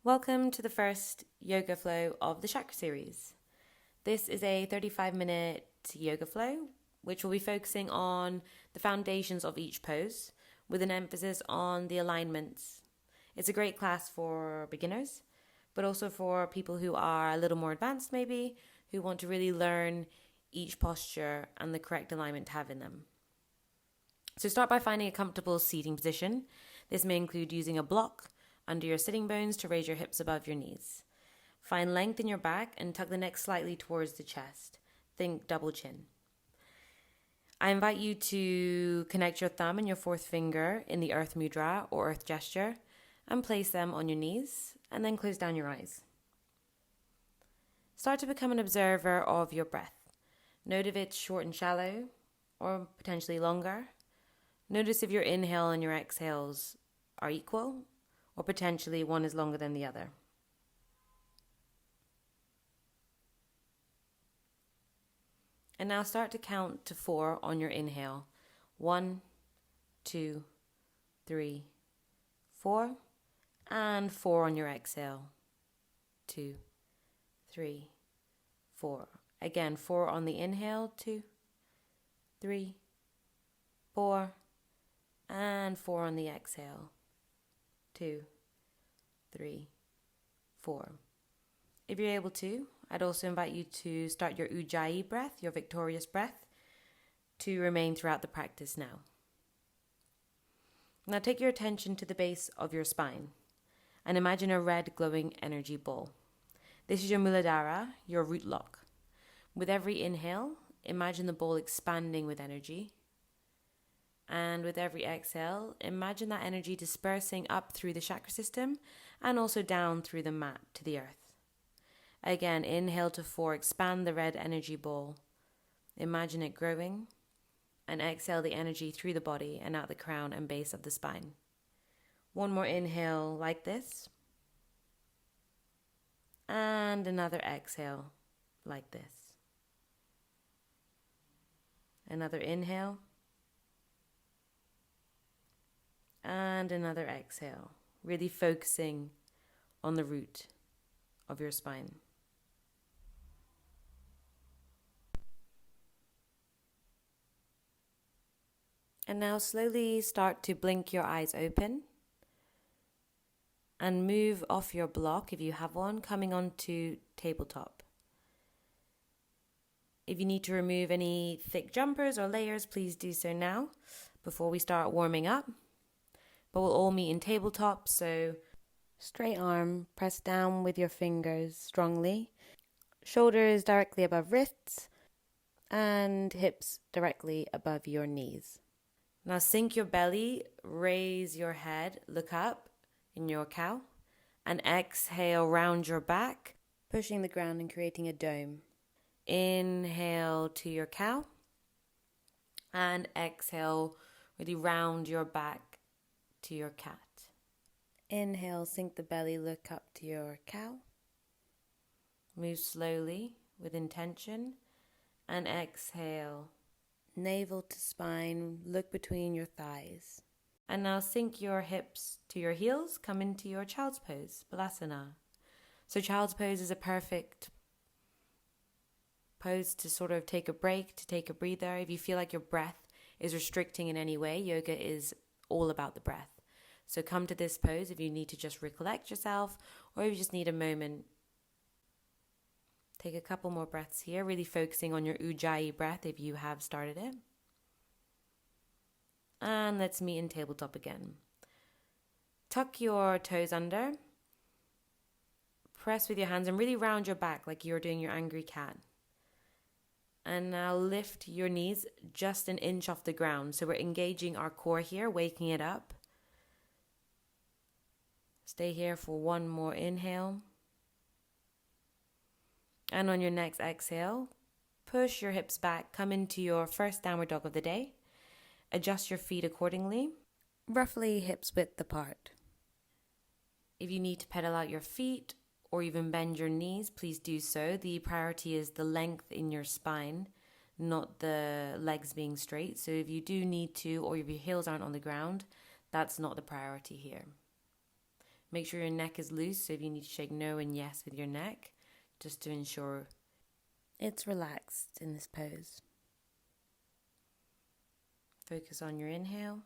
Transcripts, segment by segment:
Welcome to the first yoga flow of the Chakra series. This is a 35-minute yoga flow, which will be focusing on the foundations of each pose with an emphasis on the alignments. It's a great class for beginners, but also for people who are a little more advanced maybe, who want to really learn each posture and the correct alignment to have in them. So start by finding a comfortable seating position. This may include using a block under your sitting bones to raise your hips above your knees. Find length in your back and tuck the neck slightly towards the chest. Think double chin. I invite you to connect your thumb and your fourth finger in the earth mudra or earth gesture and place them on your knees and then close down your eyes. Start to become an observer of your breath. Note if it's short and shallow or potentially longer. Notice if your inhale and your exhales are equal or potentially one is longer than the other. And now start to count to 4 on your inhale. 1, 2, 3, 4. And 4 on your exhale. 2, 3, 4. Again, 4 on the inhale. 2, 3, 4. And 4 on the exhale. 2, 3, 4. If you're able to, I'd also invite you to start your ujjayi breath, your victorious breath, to remain throughout the practice now. Now take your attention to the base of your spine and imagine a red glowing energy ball. This is your Muladhara, your root lock. With every inhale, imagine the ball expanding with energy. And with every exhale, imagine that energy dispersing up through the chakra system and also down through the mat to the earth. Again, inhale to 4, expand the red energy ball. Imagine it growing. And exhale the energy through the body and out the crown and base of the spine. One more inhale like this. And another exhale like this. Another inhale. And another exhale, really focusing on the root of your spine. And now slowly start to blink your eyes open and move off your block, if you have one, coming onto tabletop. If you need to remove any thick jumpers or layers, please do so now before we start warming up. But we'll all meet in tabletop, so straight arm, press down with your fingers strongly. Shoulders directly above wrists and hips directly above your knees. Now sink your belly, raise your head, look up in your cow, and exhale round your back, pushing the ground and creating a dome. Inhale to your cow, and exhale, really round your back to your cat. Inhale, sink the belly, look up to your cow. Move slowly with intention, and exhale. Navel to spine, look between your thighs. And now sink your hips to your heels, come into your child's pose, balasana. So child's pose is a perfect pose to sort of take a break, to take a breather. If you feel like your breath is restricting in any way, yoga is all about the breath. So come to this pose if you need to just recollect yourself, or if you just need a moment. Take a couple more breaths here, really focusing on your ujjayi breath if you have started it. And let's meet in tabletop again. Tuck your toes under. Press with your hands and really round your back like you're doing your angry cat. And now lift your knees just an inch off the ground. So we're engaging our core here, waking it up. Stay here for one more inhale. And on your next exhale, push your hips back, come into your first downward dog of the day. Adjust your feet accordingly, roughly hips width apart. If you need to pedal out your feet or even bend your knees, please do so. The priority is the length in your spine, not the legs being straight. So if you do need to, or if your heels aren't on the ground, that's not the priority here. Make sure your neck is loose, so if you need to shake no and yes with your neck, just to ensure it's relaxed in this pose. Focus on your inhale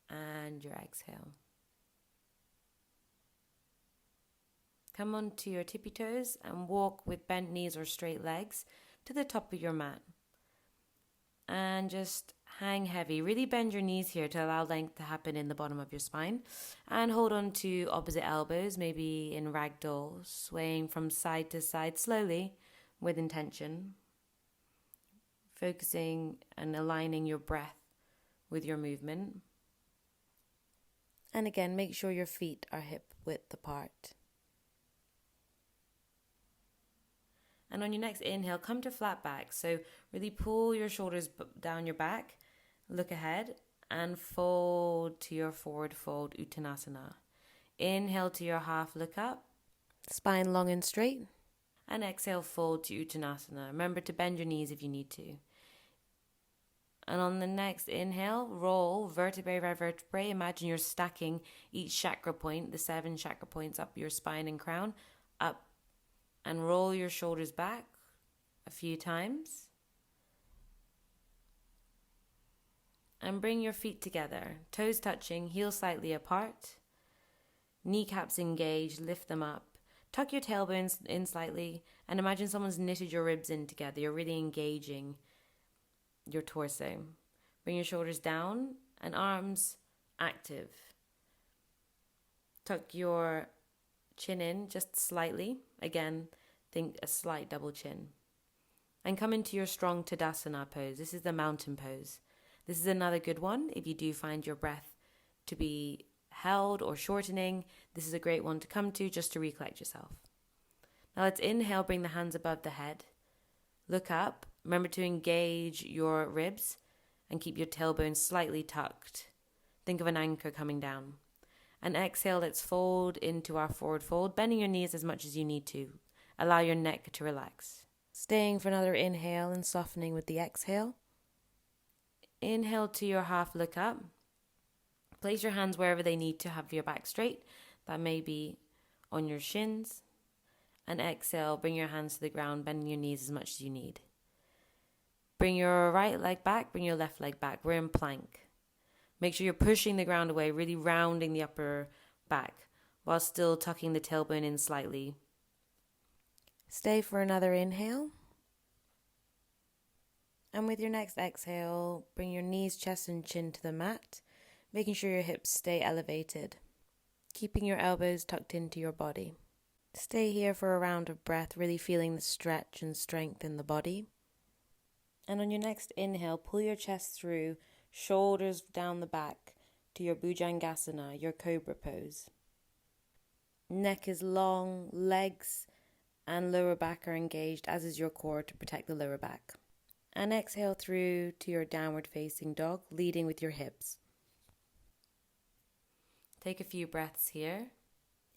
and your exhale. Come onto your tippy toes and walk with bent knees or straight legs to the top of your mat. And just hang heavy. Really bend your knees here to allow length to happen in the bottom of your spine. And hold on to opposite elbows, maybe in ragdoll, swaying from side to side slowly with intention. Focusing and aligning your breath with your movement. And again, make sure your feet are hip width apart. And on your next inhale, come to flat back. So really pull your shoulders down your back, look ahead, and fold to your forward fold, Uttanasana. Inhale to your half, look up, spine long and straight. And exhale, fold to Uttanasana. Remember to bend your knees if you need to. And on the next inhale, roll vertebrae by vertebrae. Imagine you're stacking each chakra point, the 7 chakra points up your spine and crown, up. And roll your shoulders back a few times. And bring your feet together, toes touching, heels slightly apart. Kneecaps engaged, lift them up. Tuck your tailbones in slightly and imagine someone's knitted your ribs in together. You're really engaging your torso. Bring your shoulders down and arms active. Tuck your chin in just slightly. Again, think a slight double chin. And come into your strong Tadasana pose. This is the mountain pose. This is another good one. If you do find your breath to be held or shortening, this is a great one to come to just to recollect yourself. Now let's inhale, bring the hands above the head. Look up. Remember to engage your ribs and keep your tailbone slightly tucked. Think of an anchor coming down. And exhale, let's fold into our forward fold, bending your knees as much as you need to. Allow your neck to relax. Staying for another inhale and softening with the exhale. Inhale to your half, look up. Place your hands wherever they need to have your back straight. That may be on your shins. And exhale, bring your hands to the ground, bending your knees as much as you need. Bring your right leg back, bring your left leg back. We're in plank. Make sure you're pushing the ground away, really rounding the upper back, while still tucking the tailbone in slightly. Stay for another inhale. And with your next exhale, bring your knees, chest, and chin to the mat, making sure your hips stay elevated, keeping your elbows tucked into your body. Stay here for a round of breath, really feeling the stretch and strength in the body. And on your next inhale, pull your chest through, shoulders down the back to your Bhujangasana, your cobra pose. Neck is long, legs and lower back are engaged, as is your core to protect the lower back. And exhale through to your downward facing dog, leading with your hips. Take a few breaths here.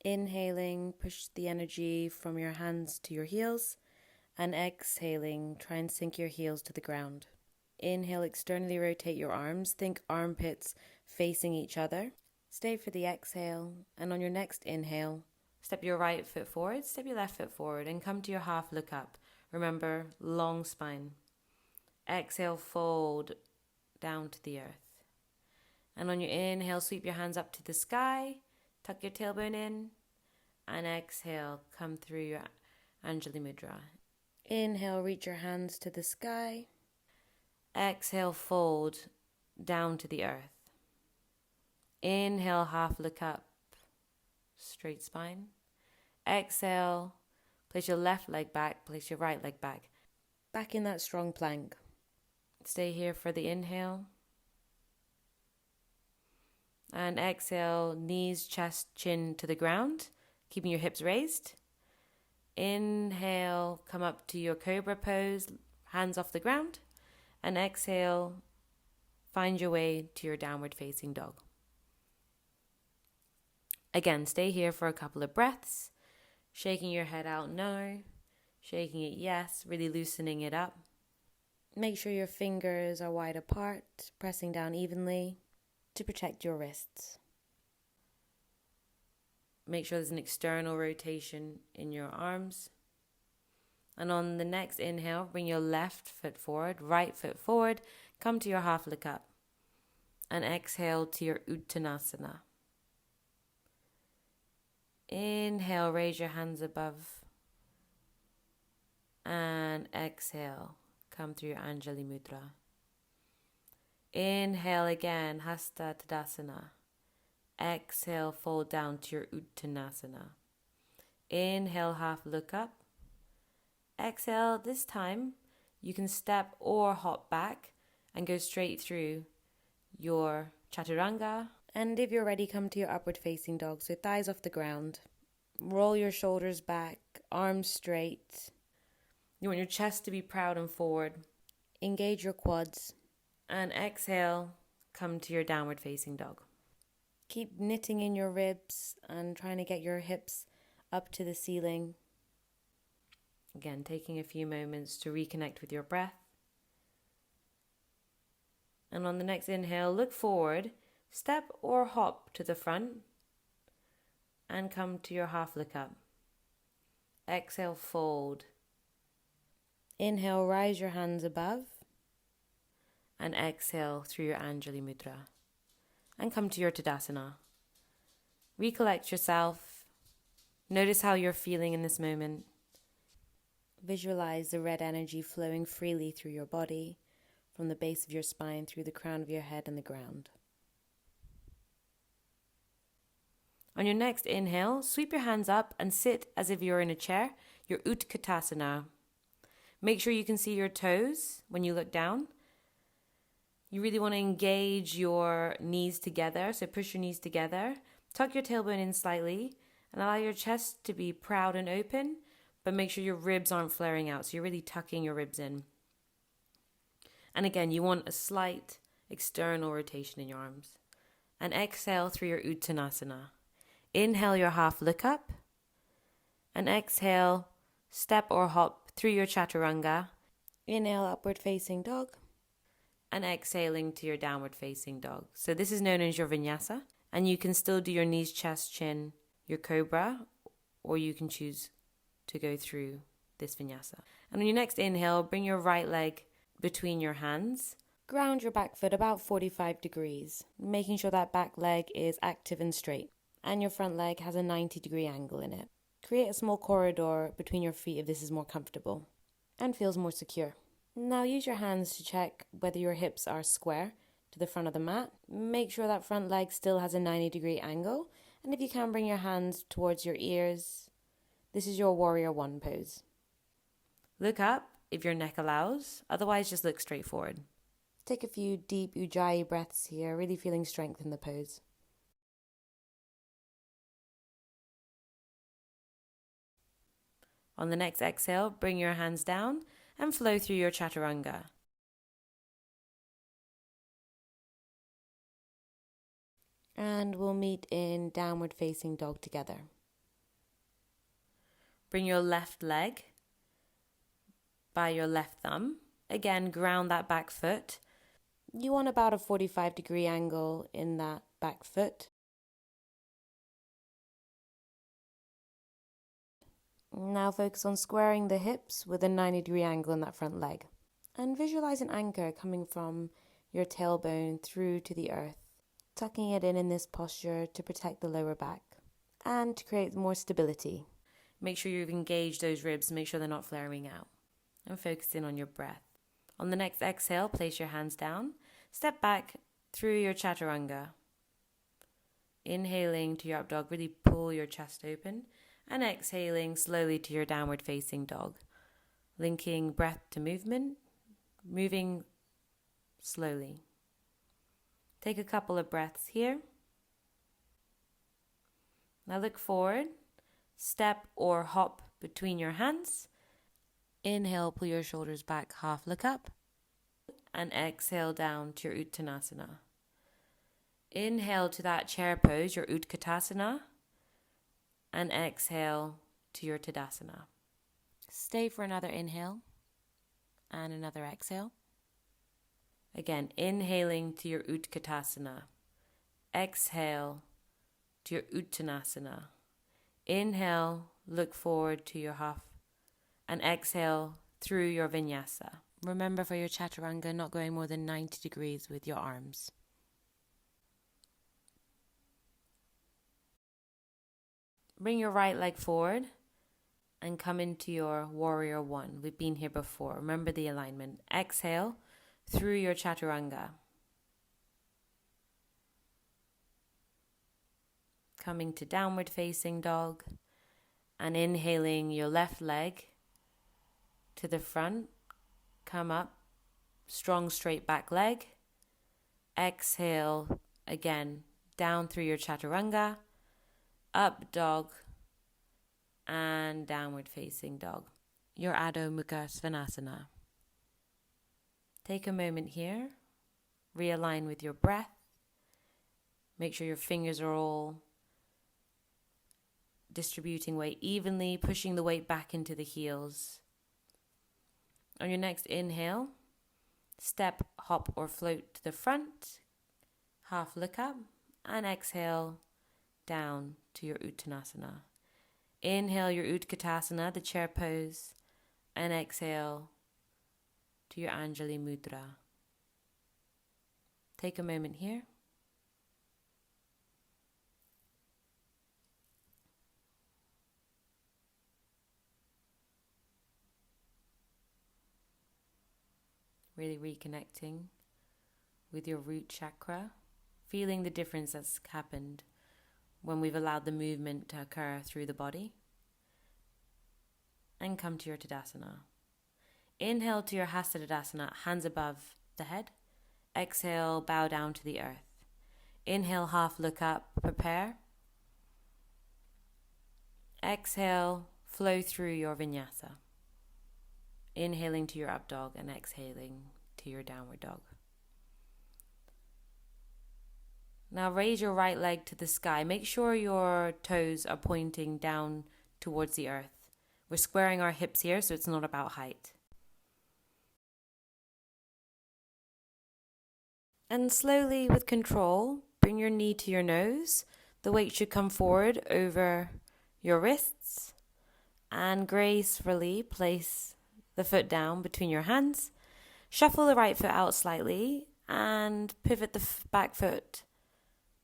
Inhaling, push the energy from your hands to your heels. And exhaling, try and sink your heels to the ground. Inhale, externally rotate your arms. Think armpits facing each other. Stay for the exhale. And on your next inhale, step your right foot forward, step your left foot forward, and come to your half, look up. Remember, long spine. Exhale, fold down to the earth. And on your inhale, sweep your hands up to the sky. Tuck your tailbone in. And exhale, come through your Anjali Mudra. Inhale, reach your hands to the sky. Exhale, fold down to the earth. Inhale, half look up. Straight spine. Exhale, place your left leg back, place your right leg back. Back in that strong plank. Stay here for the inhale. And exhale, knees, chest, chin to the ground, keeping your hips raised. Inhale, come up to your cobra pose, hands off the ground. And exhale, find your way to your downward facing dog. Again, stay here for a couple of breaths, shaking your head out no, shaking it yes, really loosening it up. Make sure your fingers are wide apart, pressing down evenly to protect your wrists. Make sure there's an external rotation in your arms. And on the next inhale, bring your left foot forward, right foot forward, come to your half look up. And exhale to your Uttanasana. Inhale, raise your hands above. And exhale, come through your Anjali Mudra. Inhale again, Hasta Tadasana. Exhale, fold down to your Uttanasana. Inhale, half look up. Exhale, this time you can step or hop back and go straight through your Chaturanga. And if you're ready, come to your upward facing dog. So thighs off the ground. Roll your shoulders back, arms straight. You want your chest to be proud and forward. Engage your quads. And exhale, come to your downward facing dog. Keep knitting in your ribs and trying to get your hips up to the ceiling. Again, taking a few moments to reconnect with your breath. And on the next inhale, look forward, step or hop to the front, and come to your half look up. Exhale, fold. Inhale, rise your hands above, and exhale through your Anjali Mudra. And come to your Tadasana. Recollect yourself. Notice how you're feeling in this moment. Visualize the red energy flowing freely through your body, from the base of your spine through the crown of your head and the ground. On your next inhale, sweep your hands up and sit as if you're in a chair, your Utkatasana. Make sure you can see your toes when you look down. You really want to engage your knees together, so push your knees together. Tuck your tailbone in slightly and allow your chest to be proud and open, but make sure your ribs aren't flaring out, so you're really tucking your ribs in. And again, you want a slight external rotation in your arms. And exhale through your Uttanasana. Inhale your half look up. And exhale, step or hop through your Chaturanga. Inhale, upward facing dog. And exhaling to your downward facing dog. So this is known as your vinyasa. And you can still do your knees, chest, chin, your cobra, or you can choose to go through this vinyasa. And on your next inhale, bring your right leg between your hands. Ground your back foot about 45 degrees, making sure that back leg is active and straight. And your front leg has a 90-degree angle in it. Create a small corridor between your feet if this is more comfortable and feels more secure. Now use your hands to check whether your hips are square to the front of the mat. Make sure that front leg still has a 90-degree angle. And if you can, bring your hands towards your ears. This is your Warrior One pose. Look up if your neck allows. Otherwise, just look straight forward. Take a few deep Ujjayi breaths here, really feeling strength in the pose. On the next exhale, bring your hands down and flow through your Chaturanga. And we'll meet in downward facing dog together. Bring your left leg by your left thumb. Again, ground that back foot. You want about a 45-degree angle in that back foot. Now focus on squaring the hips with a 90-degree angle in that front leg. And visualize an anchor coming from your tailbone through to the earth, tucking it in this posture to protect the lower back and to create more stability. Make sure you've engaged those ribs, make sure they're not flaring out. And focus in on your breath. On the next exhale, place your hands down. Step back through your Chaturanga. Inhaling to your up dog, really pull your chest open. And exhaling slowly to your downward facing dog. Linking breath to movement, moving slowly. Take a couple of breaths here. Now look forward. Step or hop between your hands. Inhale, pull your shoulders back, half look up. And exhale down to your Uttanasana. Inhale to that chair pose, your Utkatasana. And exhale to your Tadasana. Stay for another inhale and another exhale. Again, inhaling to your Utkatasana. Exhale to your Uttanasana. Inhale, look forward to your half, and exhale through your vinyasa. Remember, for your chaturanga, not going more than 90 degrees with your arms. Bring your right leg forward and come into your warrior one. We've been here before. Remember the alignment. Exhale through your chaturanga. Coming to downward facing dog and inhaling your left leg to the front. Come up, strong straight back leg. Exhale again, down through your chaturanga, up dog, and downward facing dog. Your Adho Mukha Svanasana. Take a moment here, realign with your breath. Make sure your fingers are all distributing weight evenly, pushing the weight back into the heels. On your next inhale, step, hop, or float to the front, half look up, and exhale down to your Uttanasana. Inhale your Utkatasana, the chair pose, and exhale to your Anjali Mudra. Take a moment here. Really reconnecting with your root chakra, feeling the difference that's happened when we've allowed the movement to occur through the body. And come to your Tadasana. Inhale to your Hasta Tadasana, hands above the head. Exhale, bow down to the earth. Inhale, half look up, prepare. Exhale, flow through your vinyasa. Inhaling to your up dog and exhaling to your downward dog. Now raise your right leg to the sky. Make sure your toes are pointing down towards the earth. We're squaring our hips here, so it's not about height. And slowly, with control, bring your knee to your nose. The weight should come forward over your wrists. And gracefully place the foot down between your hands. Shuffle the right foot out slightly and pivot the back foot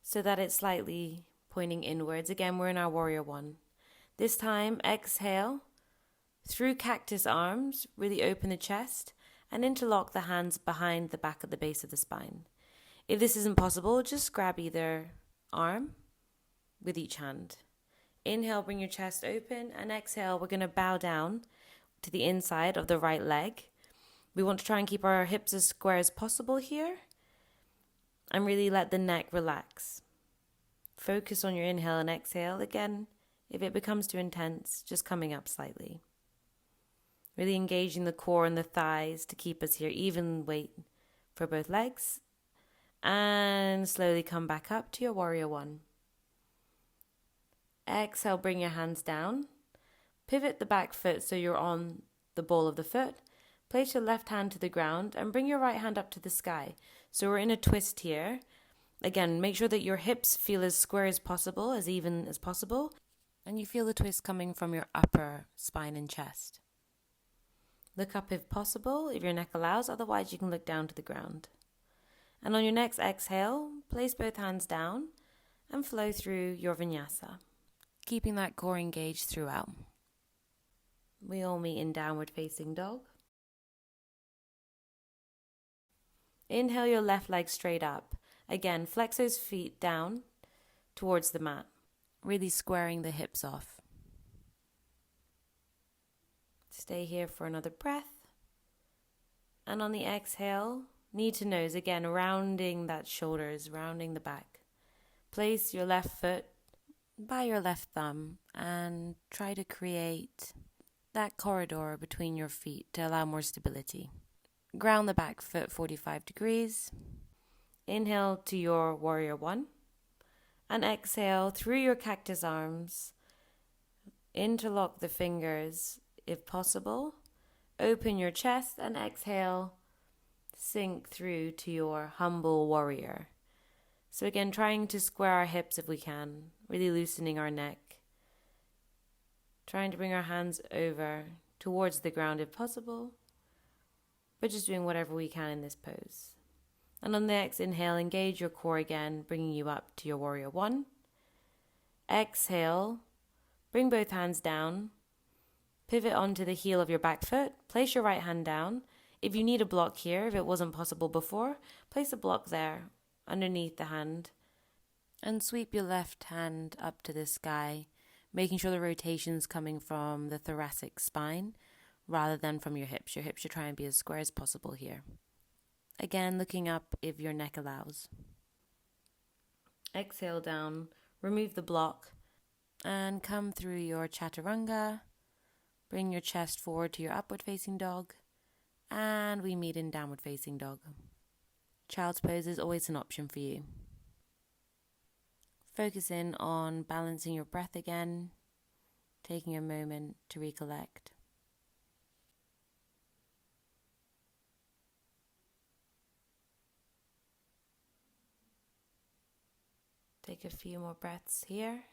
so that it's slightly pointing inwards. Again, we're in our warrior one. This time, exhale through cactus arms, really open the chest and interlock the hands behind the back at the base of the spine. If this isn't possible, just grab either arm with each hand. Inhale, bring your chest open, and exhale, we're going to bow down to the inside of the right leg. We want to try and keep our hips as square as possible here and really let the neck relax. Focus on your inhale and exhale. Again, if it becomes too intense, just coming up slightly. Really engaging the core and the thighs to keep us here. Even weight for both legs. And slowly come back up to your warrior one. Exhale, bring your hands down. Pivot the back foot so you're on the ball of the foot. Place your left hand to the ground and bring your right hand up to the sky. So we're in a twist here. Again, make sure that your hips feel as square as possible, as even as possible. And you feel the twist coming from your upper spine and chest. Look up if possible, if your neck allows. Otherwise, you can look down to the ground. And on your next exhale, place both hands down and flow through your vinyasa, keeping that core engaged throughout. We all meet in downward facing dog. Inhale your left leg straight up. Again, flex those feet down towards the mat, really squaring the hips off. Stay here for another breath. And on the exhale, knee to nose, again, rounding that shoulders, rounding the back. Place your left foot by your left thumb and try to create that corridor between your feet to allow more stability. Ground the back foot 45 degrees. Inhale to your warrior one. And exhale through your cactus arms. Interlock the fingers if possible. Open your chest and exhale. Sink through to your humble warrior. So again, trying to square our hips if we can. Really loosening our neck. Trying to bring our hands over towards the ground if possible, but just doing whatever we can in this pose. And on the next inhale, engage your core again, bringing you up to your warrior one. Exhale, bring both hands down, pivot onto the heel of your back foot, place your right hand down. If you need a block here, if it wasn't possible before, place a block there underneath the hand and sweep your left hand up to the sky, making sure the rotation's coming from the thoracic spine rather than from your hips. Your hips should try and be as square as possible here. Again, looking up if your neck allows. Exhale down, remove the block, and come through your chaturanga. Bring your chest forward to your upward facing dog, and we meet in downward facing dog. Child's pose is always an option for you. Focus in on balancing your breath again, taking a moment to recollect. Take a few more breaths here.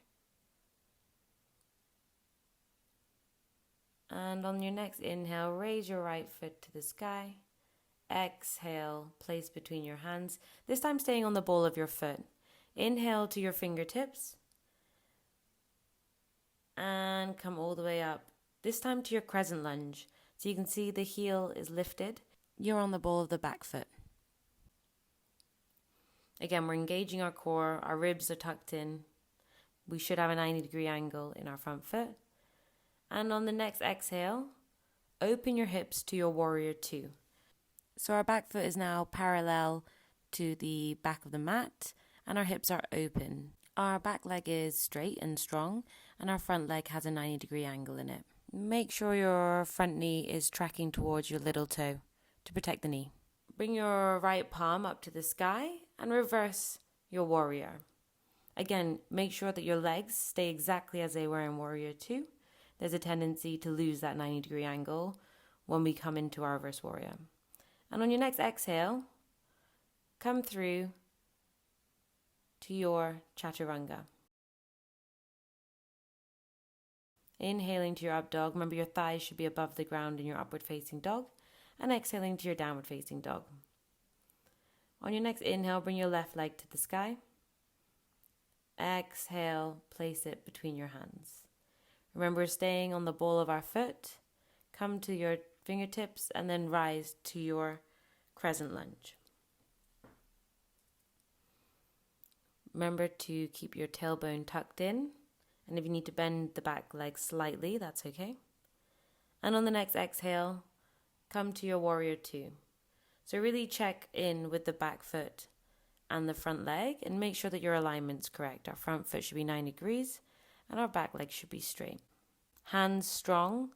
And on your next inhale, raise your right foot to the sky. Exhale, place between your hands, this time staying on the ball of your foot. Inhale to your fingertips and come all the way up, this time to your crescent lunge. So you can see the heel is lifted. You're on the ball of the back foot. Again, we're engaging our core, our ribs are tucked in. We should have a 90-degree angle in our front foot. And on the next exhale, open your hips to your warrior two. So our back foot is now parallel to the back of the mat, and our hips are open. Our back leg is straight and strong, and our front leg has a 90-degree angle in it. Make sure your front knee is tracking towards your little toe to protect the knee. Bring your right palm up to the sky and reverse your warrior. Again, make sure that your legs stay exactly as they were in warrior two. There's a tendency to lose that 90-degree angle when we come into our reverse warrior. And on your next exhale, come through to your chaturanga. Inhaling to your up dog. Remember, your thighs should be above the ground in your upward facing dog. And exhaling to your downward facing dog. On your next inhale, bring your left leg to the sky. Exhale, place it between your hands. Remember, staying on the ball of our foot. Come to your fingertips and then rise to your crescent lunge. Remember to keep your tailbone tucked in, and if you need to bend the back leg slightly, that's okay. And on the next exhale, come to your warrior two. So really check in with the back foot and the front leg and make sure that your alignment's correct. Our front foot should be 90 degrees and our back leg should be straight. Hands strong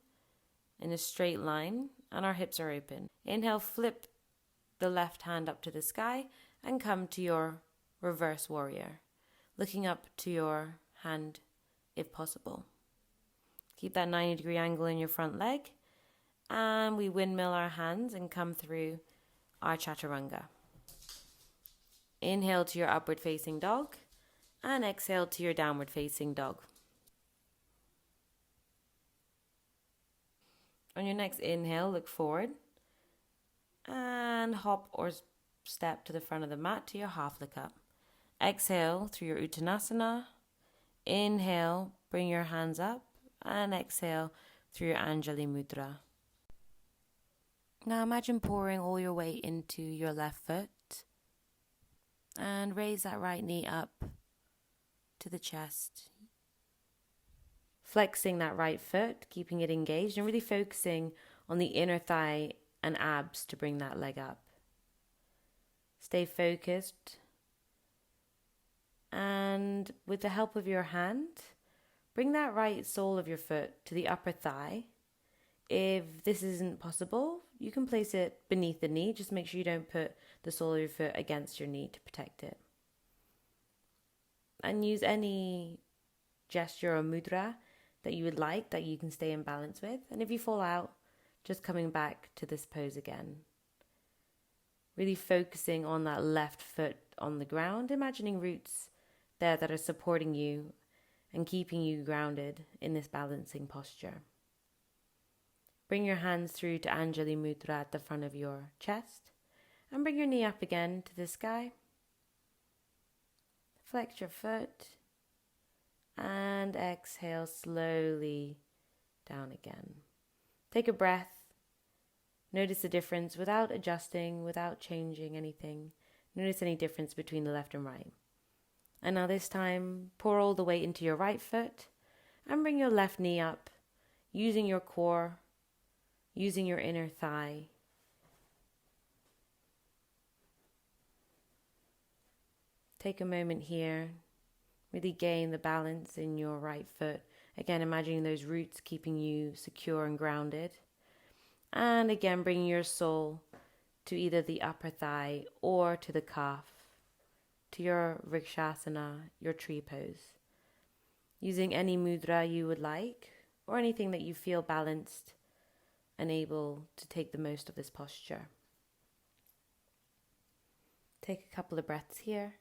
in a straight line and our hips are open. Inhale, flip the left hand up to the sky and come to your reverse warrior, looking up to your hand if possible. Keep that 90-degree angle in your front leg, and we windmill our hands and come through our chaturanga. Inhale to your upward facing dog and exhale to your downward facing dog. On your next inhale, look forward and hop or step to the front of the mat to your half look up. Exhale through your uttanasana. Inhale, bring your hands up, and exhale through your Anjali Mudra. Now imagine pouring all your weight into your left foot and raise that right knee up to the chest. Flexing that right foot, keeping it engaged and really focusing on the inner thigh and abs to bring that leg up. Stay focused. And with the help of your hand, bring that right sole of your foot to the upper thigh. If this isn't possible, you can place it beneath the knee. Just make sure you don't put the sole of your foot against your knee to protect it. And use any gesture or mudra that you would like, that you can stay in balance with. And if you fall out, just coming back to this pose again. Really focusing on that left foot on the ground, imagining roots there that are supporting you and keeping you grounded in this balancing posture. Bring your hands through to Anjali Mudra at the front of your chest and bring your knee up again to the sky. Flex your foot and exhale slowly down again. Take a breath. Notice the difference without adjusting, without changing anything. Notice any difference between the left and right. And now this time, pour all the weight into your right foot and bring your left knee up, using your core, using your inner thigh. Take a moment here, really gain the balance in your right foot. Again, imagining those roots keeping you secure and grounded. And again, bringing your soul to either the upper thigh or to the calf, to your Vrikshasana, your tree pose. Using any mudra you would like, or anything that you feel balanced and able to take the most of this posture. Take a couple of breaths here.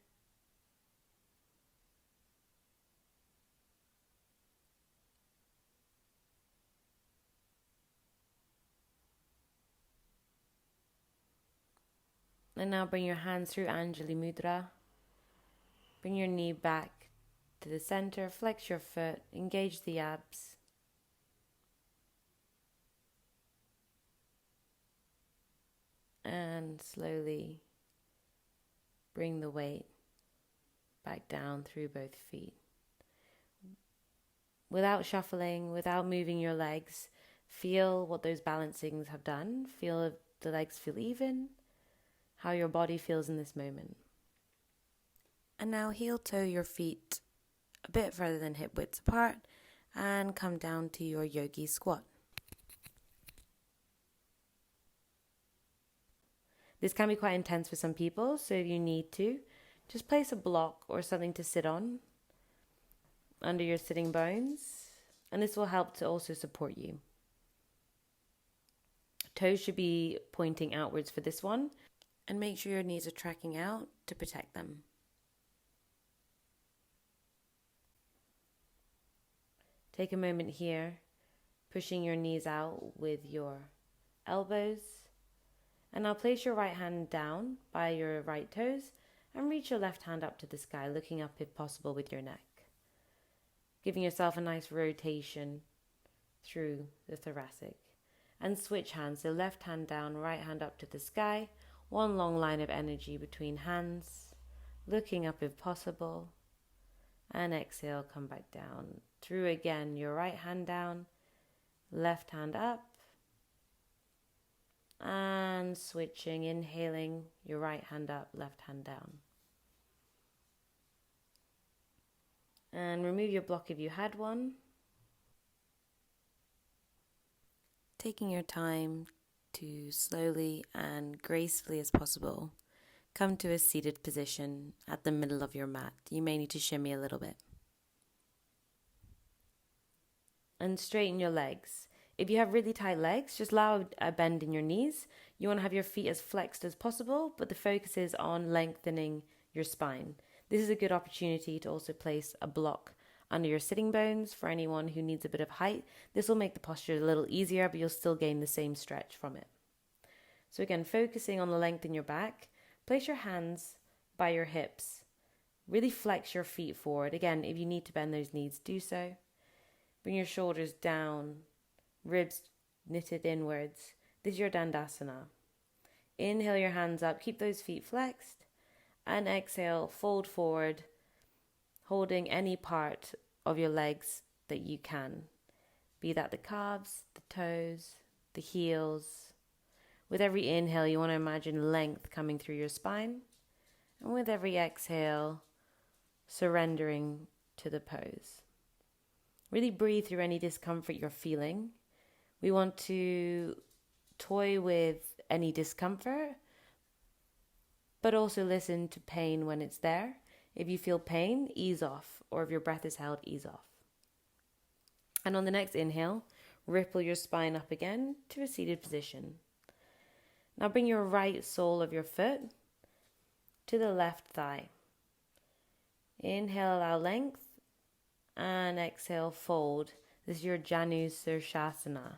And now bring your hands through Anjali Mudra. Bring your knee back to the center, flex your foot, engage the abs. And slowly bring the weight back down through both feet. Without shuffling, without moving your legs, feel what those balancings have done. Feel if the legs feel even, how your body feels in this moment. And now heel toe your feet a bit further than hip widths apart and come down to your yogi squat. This can be quite intense for some people, so if you need to, just place a block or something to sit on under your sitting bones, and this will help to also support you. Toes should be pointing outwards for this one, and make sure your knees are tracking out to protect them. Take a moment here, pushing your knees out with your elbows. And now place your right hand down by your right toes and reach your left hand up to the sky, looking up if possible with your neck. Giving yourself a nice rotation through the thoracic. And switch hands, so left hand down, right hand up to the sky. One long line of energy between hands, looking up if possible. And exhale, come back down. Through again, your right hand down, left hand up. And switching, inhaling, your right hand up, left hand down. And remove your block if you had one. Taking your time to slowly and gracefully as possible come to a seated position at the middle of your mat. You may need to shimmy a little bit. And straighten your legs. If you have really tight legs, just allow a bend in your knees. You want to have your feet as flexed as possible, but the focus is on lengthening your spine. This is a good opportunity to also place a block under your sitting bones for anyone who needs a bit of height. This will make the posture a little easier, but you'll still gain the same stretch from it. So again, focusing on the length in your back, place your hands by your hips. Really flex your feet forward. Again, if you need to bend those knees, do so. Bring your shoulders down, ribs knitted inwards. This is your Dandasana. Inhale your hands up, keep those feet flexed, and exhale, fold forward, holding any part of your legs that you can, be that the calves, the toes, the heels. With every inhale, you want to imagine length coming through your spine, and with every exhale, surrendering to the pose. Really breathe through any discomfort you're feeling. We want to toy with any discomfort, but also listen to pain when it's there. If you feel pain, ease off, or if your breath is held, ease off. And on the next inhale, ripple your spine up again to a seated position. Now bring your right sole of your foot to the left thigh. Inhale, allow length, And exhale, fold. This is your Janu Sirsasana.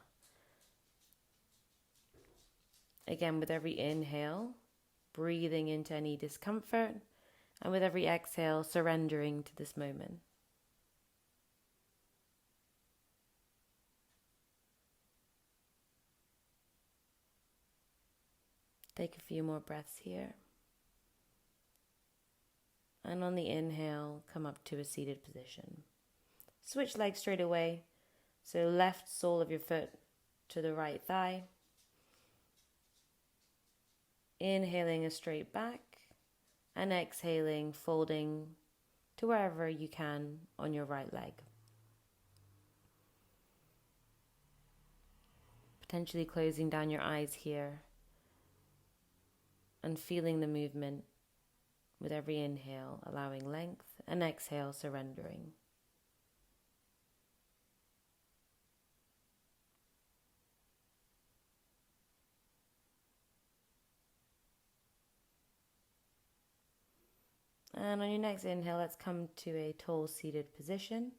Again, with every inhale, breathing into any discomfort, and with every exhale, surrendering to this moment. Take a few more breaths here. And on the inhale, come up to a seated position. Switch legs straight away. So left sole of your foot to the right thigh. Inhaling a straight back and exhaling, folding to wherever you can on your right leg. Potentially closing down your eyes here and feeling the movement with every inhale, allowing length, and exhale, surrendering. And on your next inhale, let's come to a tall seated position.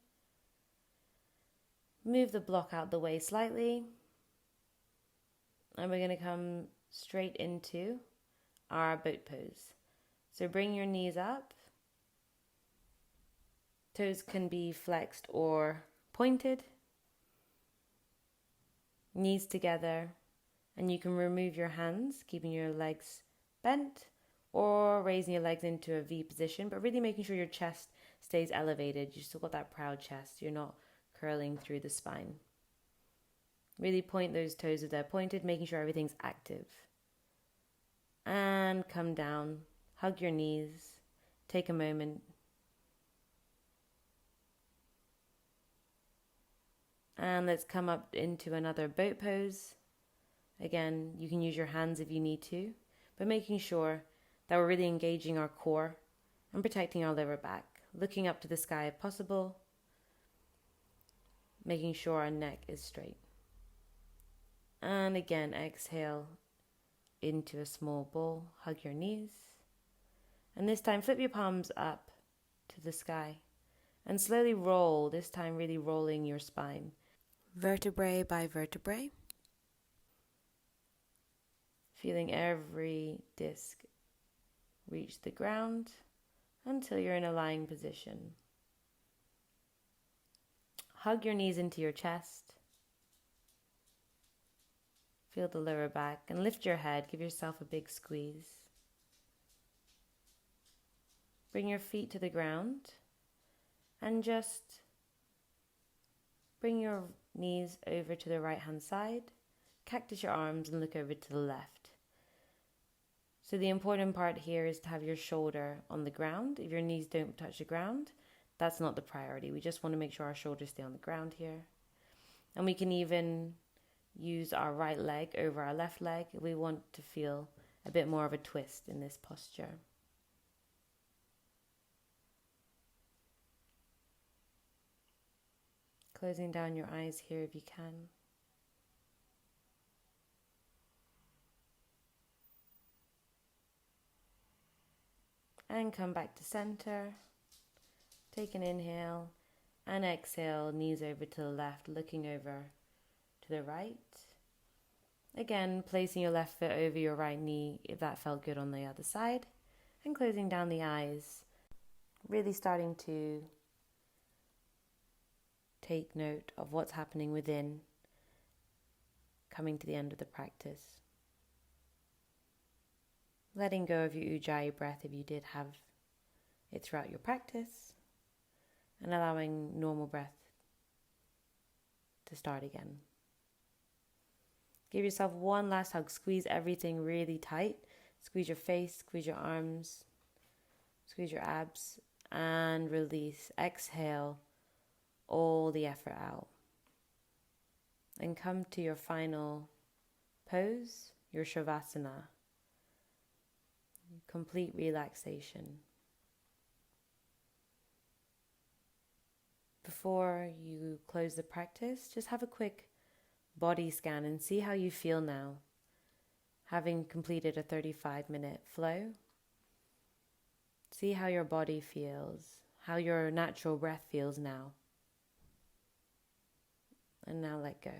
Move the block out the way slightly. And we're going to come straight into our boat pose. So bring your knees up. Toes can be flexed or pointed. Knees together. And you can remove your hands, keeping your legs bent, or raising your legs into a V position, but really making sure your chest stays elevated. You still got that proud chest. You're not curling through the spine. Really point those toes if they're pointed, making sure everything's active. And come down. Hug your knees. Take a moment. And let's come up into another boat pose. Again, you can use your hands if you need to, but making sure that we're really engaging our core and protecting our lower back. Looking up to the sky if possible. Making sure our neck is straight. And again, exhale into a small ball. Hug your knees. And this time, flip your palms up to the sky. And slowly roll, this time really rolling your spine. Vertebrae by vertebrae. Feeling every disc reach the ground until you're in a lying position. Hug your knees into your chest. Feel the lower back and lift your head. Give yourself a big squeeze. Bring your feet to the ground and just bring your knees over to the right hand side. Cactus your arms and look over to the left. So the important part here is to have your shoulder on the ground. If your knees don't touch the ground, that's not the priority. We just want to make sure our shoulders stay on the ground here. And we can even use our right leg over our left leg if we want to feel a bit more of a twist in this posture. Closing down your eyes here if you can. And come back to center. Take an inhale and exhale, knees over to the left, looking over to the right. Again, placing your left foot over your right knee if that felt good on the other side. And closing down the eyes. Really starting to take note of what's happening within, coming to the end of the practice. Letting go of your Ujjayi breath if you did have it throughout your practice, and allowing normal breath to start again. Give yourself one last hug. Squeeze everything really tight. Squeeze your face, squeeze your arms, squeeze your abs, and release. Exhale all the effort out. And come to your final pose, your Shavasana. Complete relaxation. Before you close the practice, just have a quick body scan and see how you feel now, having completed a 35-minute flow. See how your body feels, how your natural breath feels now. And now let go.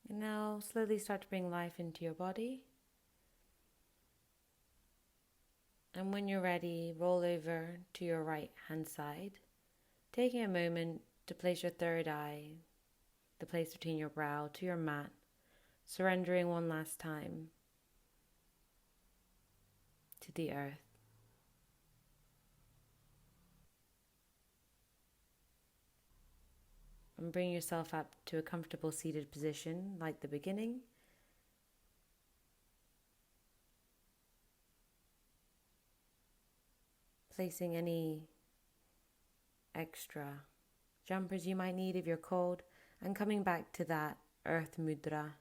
And now slowly start to bring life into your body. And when you're ready, roll over to your right hand side, taking a moment to place your third eye, the place between your brow, to your mat, surrendering one last time to the earth. And bring yourself up to a comfortable seated position like the beginning. Placing any extra jumpers you might need if you're cold, and coming back to that earth mudra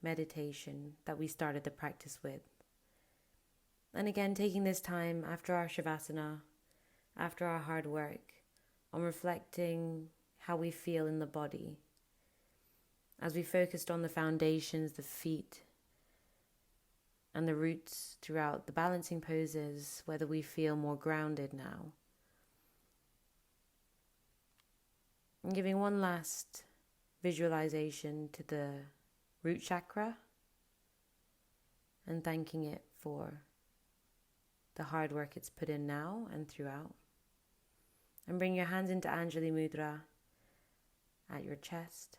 meditation that we started the practice with. And again, taking this time after our shavasana, after our hard work, on reflecting how we feel in the body. As we focused on the foundations, the feet, and the roots throughout the balancing poses, whether we feel more grounded now. And giving one last visualization to the root chakra and thanking it for the hard work it's put in now and throughout. And bring your hands into Anjali Mudra at your chest.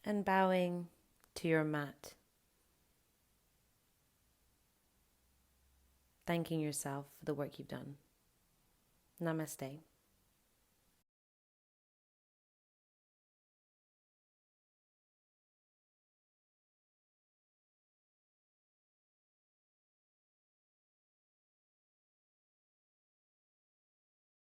And bowing to your mat. Thanking yourself for the work you've done. Namaste.